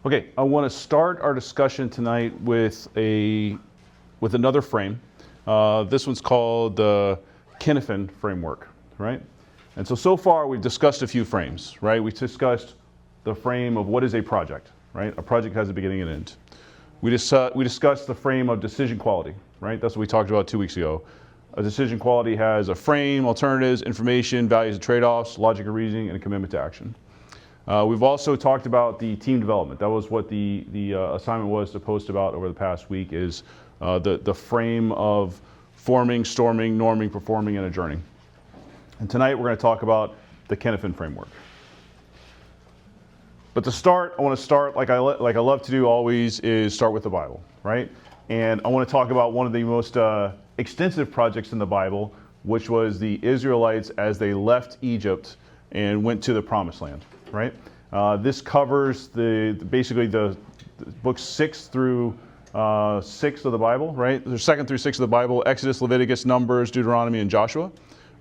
Okay, I want to start our discussion tonight with another frame. This one's called the Cynefin Framework, right? And so far we've discussed a few frames, right? We've discussed the frame of what is a project, right? A project has a beginning and end. We discussed the frame of decision quality, right? That's what we talked about 2 weeks ago. A decision quality has a frame, alternatives, information, values and trade-offs, logic and reasoning, and a commitment to action. We've also talked about the team development. That was what the assignment was to post about over the past week, is the frame of forming, storming, norming, performing, and adjourning. And tonight we're going to talk about the Cynefin Framework. But to start, I want to start like I love to do always, is start with the Bible, right? And I want to talk about one of the most extensive projects in the Bible, which was the Israelites as they left Egypt and went to the Promised Land. Right? This covers basically the books 6 through 6 of the Bible, right? There's 2nd through 6 of the Bible: Exodus, Leviticus, Numbers, Deuteronomy, and Joshua,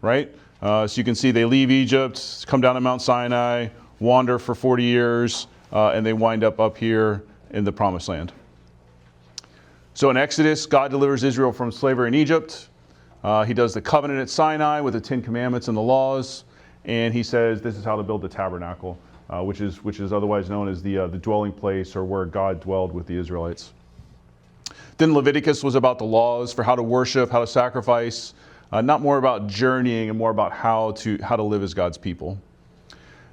right? So you can see they leave Egypt, come down to Mount Sinai, wander for 40 years, and they wind up here in the Promised Land. So in Exodus, God delivers Israel from slavery in Egypt. He does the covenant at Sinai with the 10 Commandments and the laws. And he says this is how to build the tabernacle, which is otherwise known as the dwelling place, or where God dwelled with the Israelites. Then Leviticus was about the laws for how to worship, how to sacrifice, not more about journeying and more about how to live as God's people.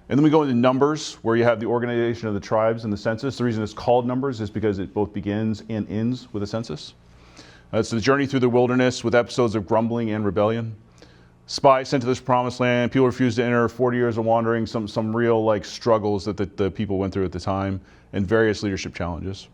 And then we go into Numbers, where you have the organization of the tribes and the census. The reason it's called Numbers is because it both begins and ends with a census. It's the journey through the wilderness with episodes of grumbling and rebellion. Spies sent to this Promised Land, people refused to enter, 40 years of wandering, some real struggles that the people went through at the time, and various leadership challenges.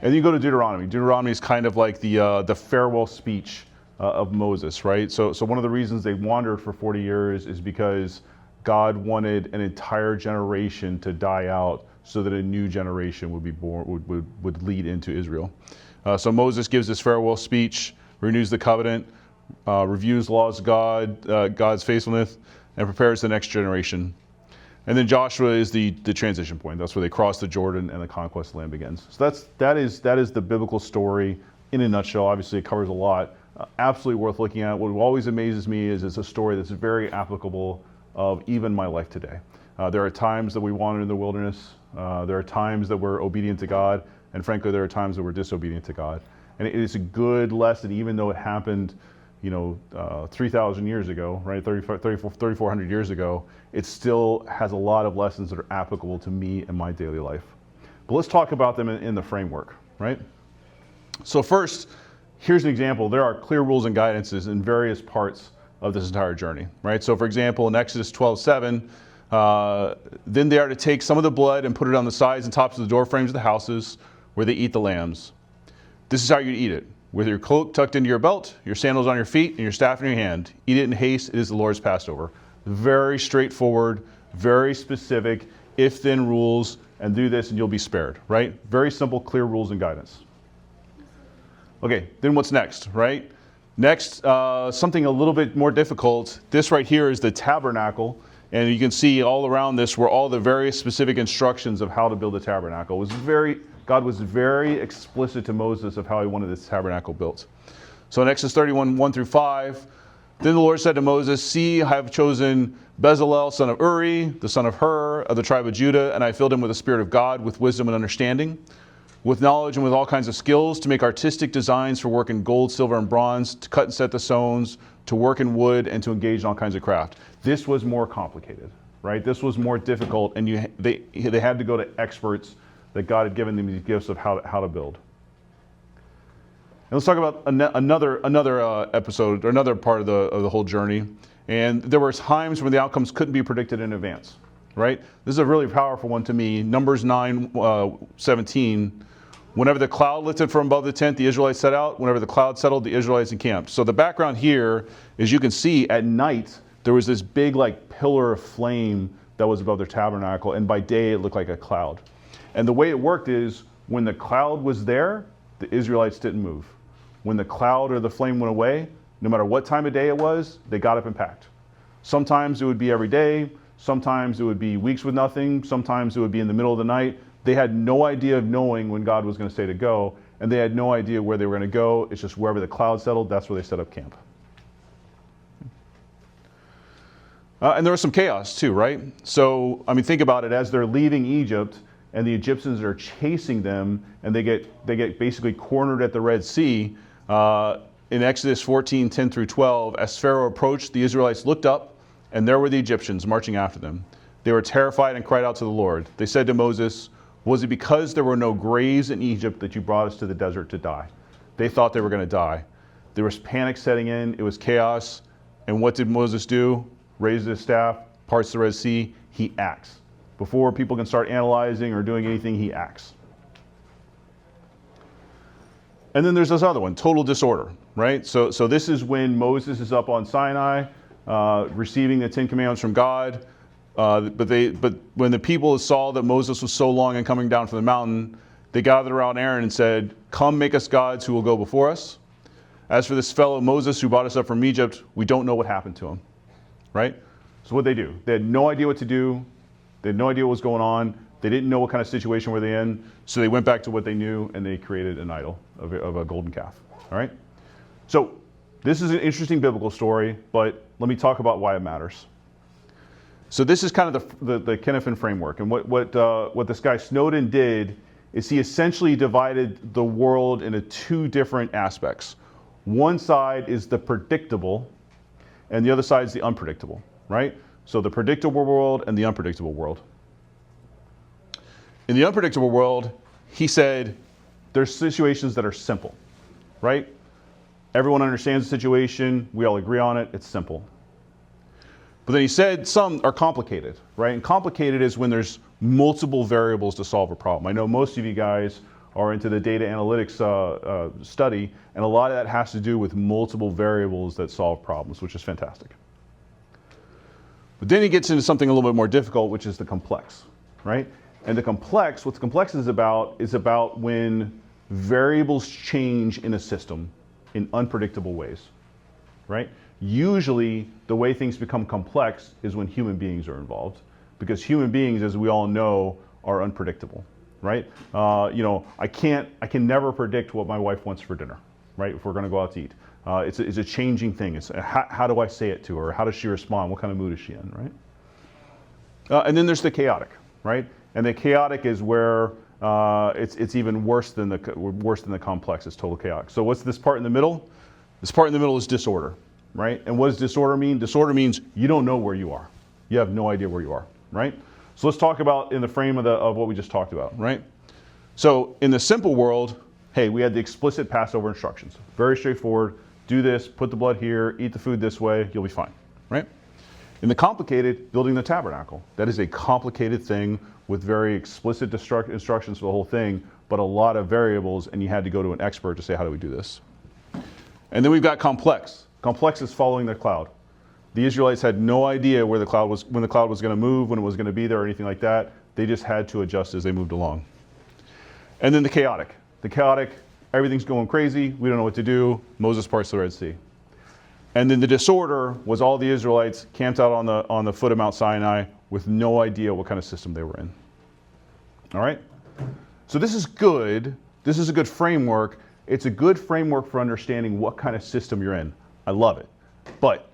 And then you go to Deuteronomy. Deuteronomy is kind of like the farewell speech of Moses, right? So one of the reasons they wandered for 40 years is because God wanted an entire generation to die out so that a new generation would be born, would lead into Israel. So Moses gives this farewell speech, renews the covenant, reviews laws of God, God's faithfulness, and prepares the next generation. And then Joshua is the transition point. That's where they cross the Jordan and the conquest of the land begins. So that is the biblical story in a nutshell. Obviously, it covers a lot. Absolutely worth looking at. What always amazes me is it's a story that's very applicable of even my life today. There are times that we wander in the wilderness. There are times that we're obedient to God, and frankly, there are times that we're disobedient to God. And it is a good lesson, even though it happened 3,000 years ago, right? 3,400 years ago, it still has a lot of lessons that are applicable to me and my daily life. But let's talk about them in the framework, right? So first, here's an example. There are clear rules and guidances in various parts of this entire journey, right? So for example, in Exodus 12:7, then they are to take some of the blood and put it on the sides and tops of the door frames of the houses where they eat the lambs. This is how you eat it: with your cloak tucked into your belt, your sandals on your feet, and your staff in your hand. Eat it in haste. It is the Lord's Passover. Very straightforward, very specific, if-then rules, and do this and you'll be spared, right? Very simple, clear rules and guidance. Okay, then what's next, right? Next, something a little bit more difficult. This right here is the tabernacle, and you can see all around this were all the various specific instructions of how to build a tabernacle. God was very explicit to Moses of how he wanted this tabernacle built. So in Exodus 31, 1-5, then the Lord said to Moses, "See, I have chosen Bezalel, son of Uri, the son of Hur, of the tribe of Judah, and I filled him with the Spirit of God, with wisdom and understanding, with knowledge and with all kinds of skills, to make artistic designs for work in gold, silver, and bronze, to cut and set the stones, to work in wood, and to engage in all kinds of craft." This was more complicated, right? This was more difficult, and they had to go to experts that God had given them these gifts of how to build. And let's talk about another episode, or another part of the whole journey. And there were times when the outcomes couldn't be predicted in advance, right? This is a really powerful one to me. Numbers 9:17. Whenever the cloud lifted from above the tent, the Israelites set out. Whenever the cloud settled, the Israelites encamped. So the background here is, you can see at night there was this big pillar of flame that was above their tabernacle, and by day it looked like a cloud. And the way it worked is, when the cloud was there, the Israelites didn't move. When the cloud or the flame went away, no matter what time of day it was, they got up and packed. Sometimes it would be every day, sometimes it would be weeks with nothing, sometimes it would be in the middle of the night, They had no idea of knowing when God was going to say to go, and they had no idea where they were going to go. It's just wherever the cloud settled, that's where they set up camp. And there was some chaos too, right? So, I mean, think about it. As they're leaving Egypt and the Egyptians are chasing them, and they get basically cornered at the Red Sea, in Exodus 14:10-12, as Pharaoh approached, the Israelites looked up, and there were the Egyptians marching after them. They were terrified and cried out to the Lord. They said to Moses, "Was it because there were no graves in Egypt that you brought us to the desert to die?" They thought they were going to die. There was panic setting in. It was chaos. And what did Moses do? Raise his staff, parts the Red Sea. He acts. Before people can start analyzing or doing anything, he acts. And then there's this other one, total disorder, right? So this is when Moses is up on Sinai, receiving the Ten Commandments from God. But when the people saw that Moses was so long in coming down from the mountain, they gathered around Aaron and said, "Come, make us gods who will go before us. As for this fellow Moses who brought us up from Egypt, we don't know what happened to him." Right? So what they do? They had no idea what to do. They had no idea what was going on. They didn't know what kind of situation were they in. So they went back to what they knew, and they created an idol of a golden calf. All right? So this is an interesting biblical story, but let me talk about why it matters. So this is kind of the Cynefin Framework. And what this guy Snowden did is he essentially divided the world into two different aspects. One side is the predictable, and the other side is the unpredictable, right? So the predictable world and the unpredictable world. In the unpredictable world, he said, there's situations that are simple, right? Everyone understands the situation. We all agree on it. It's simple. But then he said some are complicated, right? And complicated is when there's multiple variables to solve a problem. I know most of you guys are into the data analytics study, and a lot of that has to do with multiple variables that solve problems, which is fantastic. But then he gets into something a little bit more difficult, which is the complex, right? And the complex, what the complex is about when variables change in a system in unpredictable ways, right? Usually, the way things become complex is when human beings are involved, because human beings, as we all know, are unpredictable, right? I can never predict what my wife wants for dinner, right? If we're going to go out to eat, it's a changing thing. It's how do I say it to her? How does she respond? What kind of mood is she in, right? And then there's the chaotic, right? And the chaotic is where it's even worse than the complex. It's total chaotic. So what's this part in the middle? This part in the middle is disorder, right? And what does disorder mean? Disorder means you don't know where you are. You have no idea where you are, right? So let's talk about in the frame of what we just talked about, right? So in the simple world, hey, we had the explicit Passover instructions. Very straightforward. Do this, put the blood here, eat the food this way, you'll be fine, right? In the complicated, building the tabernacle. That is a complicated thing with very explicit instructions for the whole thing, but a lot of variables, and you had to go to an expert to say, how do we do this? And then we've got complex. Complex is following the cloud. The Israelites had no idea when the cloud was going to move, when it was going to be there, or anything like that. They just had to adjust as they moved along. And then the chaotic. The chaotic, everything's going crazy. We don't know what to do. Moses parts the Red Sea. And then the disorder was all the Israelites camped out on the foot of Mount Sinai with no idea what kind of system they were in. All right? So this is good. This is a good framework. It's a good framework for understanding what kind of system you're in. I love it. But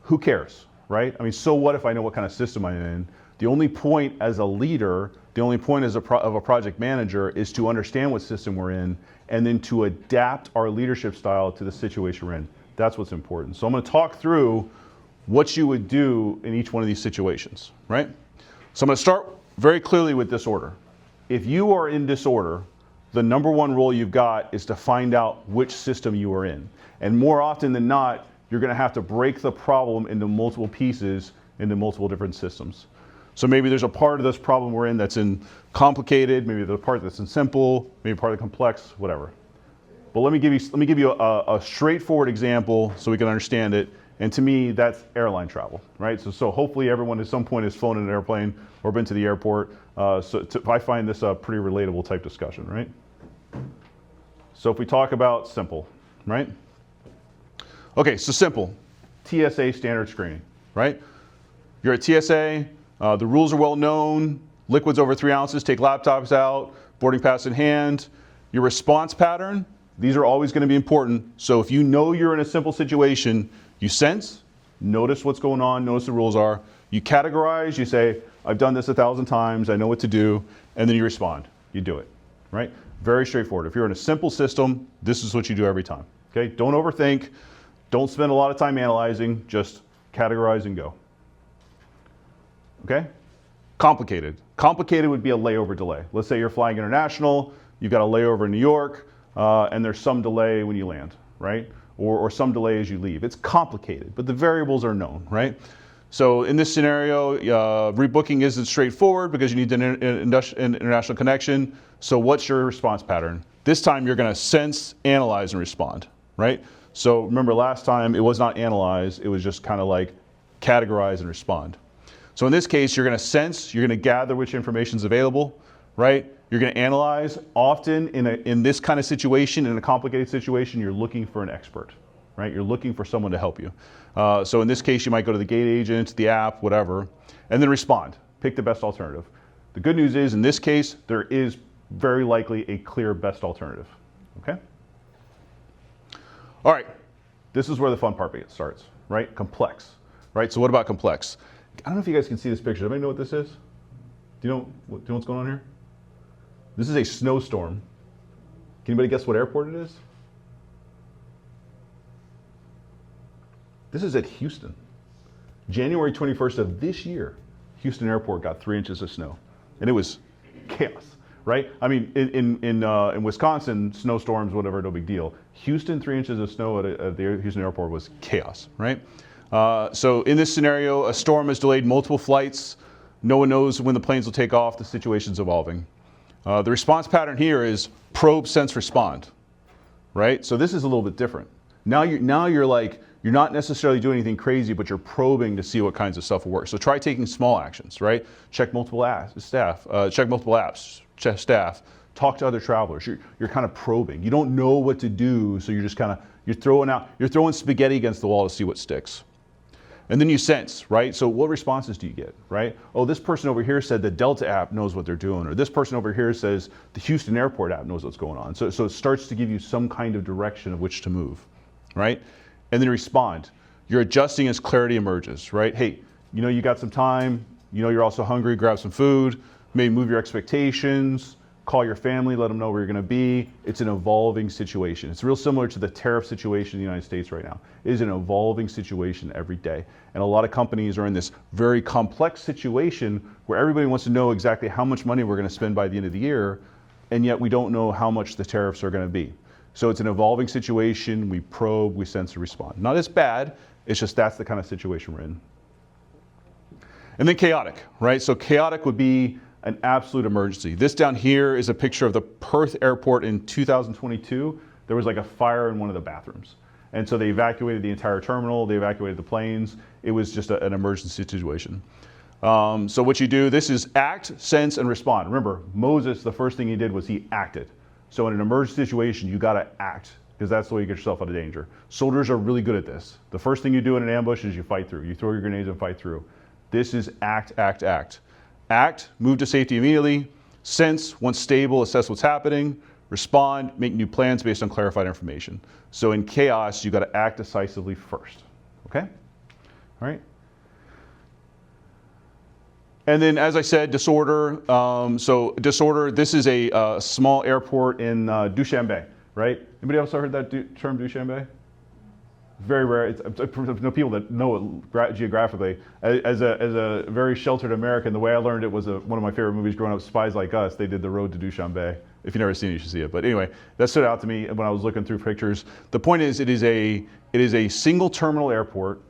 who cares, right? I mean, so what if I know what kind of system I'm in? The only point as a leader, the only point as of a project manager is to understand what system we're in and then to adapt our leadership style to the situation we're in. That's what's important. So I'm going to talk through what you would do in each one of these situations, right? So I'm going to start very clearly with disorder. If you are in disorder, the number one role you've got is to find out which system you are in. And more often than not, you're going to have to break the problem into multiple pieces, into multiple different systems. So maybe there's a part of this problem we're in that's in complicated, maybe there's a part that's in simple, maybe part of the complex, whatever. But let me give you a straightforward example so we can understand it. And to me, that's airline travel, right? So hopefully everyone at some point has flown in an airplane or been to the airport. I find this a pretty relatable type discussion, right? So if we talk about simple, right? Okay, so simple, TSA standard screening, right? You're at TSA, the rules are well known. Liquids over 3 ounces, take laptops out, boarding pass in hand. Your response pattern, these are always going to be important. So if you know you're in a simple situation, you sense, notice what's going on, notice the rules are. You categorize, you say, I've done this 1,000 times, I know what to do, and then you respond. You do it, right? Very straightforward. If you're in a simple system, this is what you do every time, okay? Don't overthink, don't spend a lot of time analyzing, just categorize and go, okay? Complicated. Complicated would be a layover delay. Let's say you're flying international, you've got a layover in New York, and there's some delay when you land, right? Or some delay as you leave. It's complicated, but the variables are known, right? So in this scenario, rebooking isn't straightforward because you need an international connection. So what's your response pattern? This time you're gonna sense, analyze, and respond, right? So remember last time it was not analyze, it was just kind of like categorize and respond. So in this case, you're gonna sense, you're gonna gather which information is available, right? You're gonna analyze. Often in this kind of situation, in a complicated situation, you're looking for an expert, right? You're looking for someone to help you. So in this case, you might go to the gate agent, the app, whatever, and then respond. Pick the best alternative. The good news is, in this case, there is very likely a clear best alternative, okay? All right, this is where the fun part starts, right? Complex, right? So what about complex? I don't know if you guys can see this picture. Does anybody know what this is? Do you know what's going on here? This is a snowstorm. Can anybody guess what airport it is? This is at Houston. January 21st of this year, Houston Airport got 3 inches of snow. And it was chaos, right? I mean, in Wisconsin, snowstorms, whatever, no big deal. Houston, 3 inches of snow at the Houston Airport was chaos, right? So in this scenario, a storm has delayed multiple flights. No one knows when the planes will take off. The situation's evolving. The response pattern here is probe, sense, respond, right? So this is a little bit different. Now you're like, you're not necessarily doing anything crazy, but you're probing to see what kinds of stuff will work. So try taking small actions, right? Check multiple apps, check staff, talk to other travelers. You're kind of probing. You don't know what to do, so you're just kind of, you're throwing spaghetti against the wall to see what sticks. And then you sense, right? So what responses do you get, right? Oh, this person over here said the Delta app knows what they're doing, or this person over here says the Houston Airport app knows what's going on. So it starts to give you some kind of direction of which to move, right? And then respond. You're adjusting as clarity emerges, right? Hey, you know you got some time, you know you're also hungry, grab some food, maybe move your expectations, call your family, let them know where you're gonna be. It's an evolving situation. It's real similar to the tariff situation in the United States right now. It is an evolving situation every day. And a lot of companies are in this very complex situation where everybody wants to know exactly how much money we're gonna spend by the end of the year, and yet we don't know how much the tariffs are gonna be. So it's an evolving situation. We probe, we sense, and respond. Not as bad, it's just that's the kind of situation we're in. And then chaotic, right? So chaotic would be an absolute emergency. This down here is a picture of the Perth airport in 2022. There was like a fire in one of the bathrooms. And so they evacuated the entire terminal, they evacuated the planes. It was just an emergency situation. So what you do, this is act, sense, and respond. Remember, Moses, the first thing he did was he acted. So in an emergency situation, you gotta act, because that's the way you get yourself out of danger. Soldiers are really good at this. The first thing you do in an ambush is you fight through. You throw your grenades and fight through. This is act, act, act. Act, move to safety immediately. Sense, once stable, assess what's happening. Respond, make new plans based on clarified information. So in chaos, you gotta act decisively first, okay? All right. And then, as I said, disorder. So disorder, this is a small airport in Dushanbe, right? Anybody else heard that term Dushanbe? Very rare. It's no people that know it geographically. As a very sheltered American, the way I learned it was one of my favorite movies growing up, Spies Like Us. They did The Road to Dushanbe. If you've never seen it, you should see it. But anyway, that stood out to me when I was looking through pictures. The point is, it is a single terminal airport.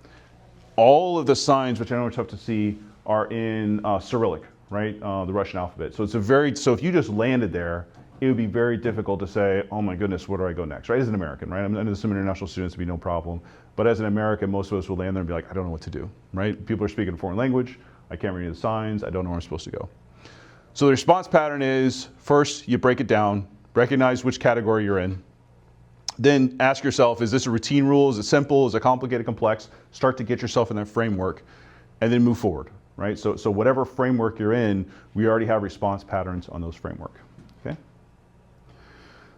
All of the signs, which I know are tough to see, are in Cyrillic, right? The Russian alphabet. So so if you just landed there, it would be very difficult to say, oh my goodness, where do I go next, right? As an American, right? I know some international students would be no problem, but as an American, most of us will land there and be like, I don't know what to do, right? People are speaking a foreign language, I can't read the signs, I don't know where I'm supposed to go. So the response pattern is, first, you break it down, recognize which category you're in, then ask yourself, is this a routine rule? Is it simple? Is it complicated, complex? Start to get yourself in that framework, and then move forward. right? So whatever framework you're in, we already have response patterns on those framework, okay?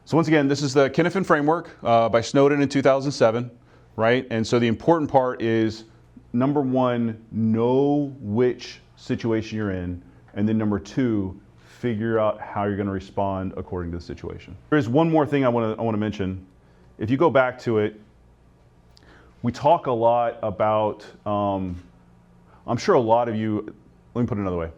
So once again, this is the Cynefin Framework by Snowden in 2007, right? And so the important part is, number one, know which situation you're in, and then number two, figure out how you're going to respond according to the situation. There's one more thing I want to mention. If you go back to it, we talk a lot about, I'm sure a lot of you, let me put it another way.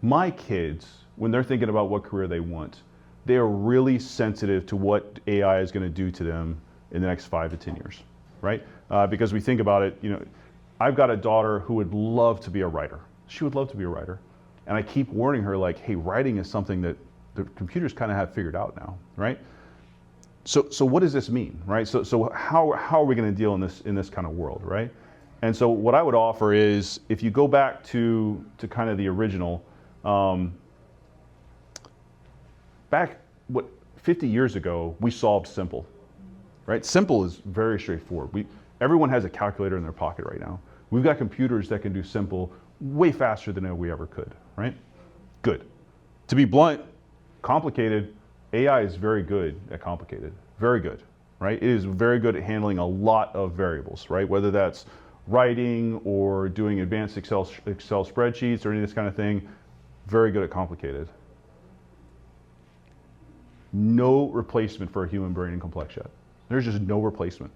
My kids, when they're thinking about what career they want, they are really sensitive to what AI is going to do to them in the next 5 to 10 years, right? Because we think about it, you know, I've got a daughter who would love to be a writer. She would love to be a writer. And I keep warning her, like, hey, writing is something that the computers kind of have figured out now, right? So what does this mean, right? So how are we going to deal in this kind of world, right? And so what I would offer is, if you go back to kind of the original, back 50 years ago, we solved simple, right? Simple is very straightforward. Everyone has a calculator in their pocket right now. We've got computers that can do simple way faster than we ever could, right? Good. To be blunt, complicated, AI is very good at complicated, very good, right? It is very good at handling a lot of variables, right? Whether that's writing or doing advanced Excel spreadsheets or any of this kind of thing, very good at complicated. No replacement for a human brain in complex yet. There's just no replacement.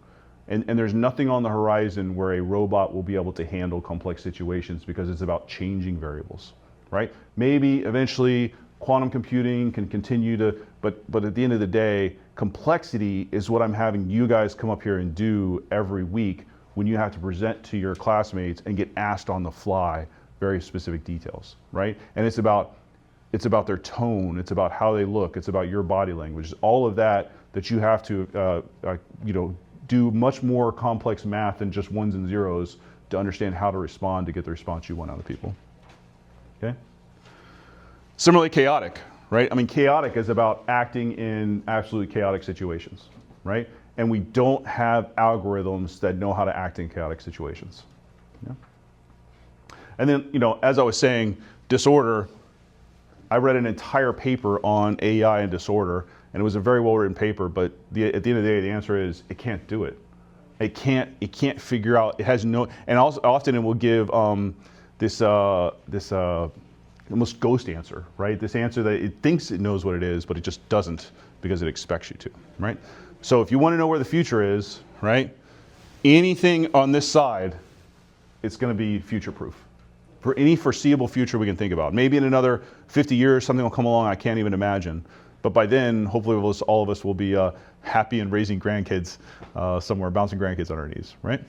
And there's nothing on the horizon where a robot will be able to handle complex situations, because it's about changing variables, right? Maybe eventually quantum computing can continue to, but at the end of the day, complexity is what I'm having you guys come up here and do every week when you have to present to your classmates and get asked on the fly very specific details, right? And it's about their tone, it's about how they look, it's about your body language, all of that you have to, you know, do much more complex math than just ones and zeros to understand how to respond to get the response you want out of people, okay? Similarly, chaotic, right? I mean, chaotic is about acting in absolutely chaotic situations, right? And we don't have algorithms that know how to act in chaotic situations. Yeah? And then, you know, as I was saying, disorder, I read an entire paper on AI and disorder, and it was a very well-written paper, but at the end of the day, the answer is it can't do it. It can't figure out, it has no, and also often it will give this almost ghost answer, right? This answer that it thinks it knows what it is, but it just doesn't, because it expects you to, right? So if you want to know where the future is, right, anything on this side, it's going to be future-proof. For any foreseeable future we can think about. Maybe in another 50 years, something will come along I can't even imagine. But by then, hopefully all of us will be happy and raising grandkids somewhere, bouncing grandkids on our knees, right?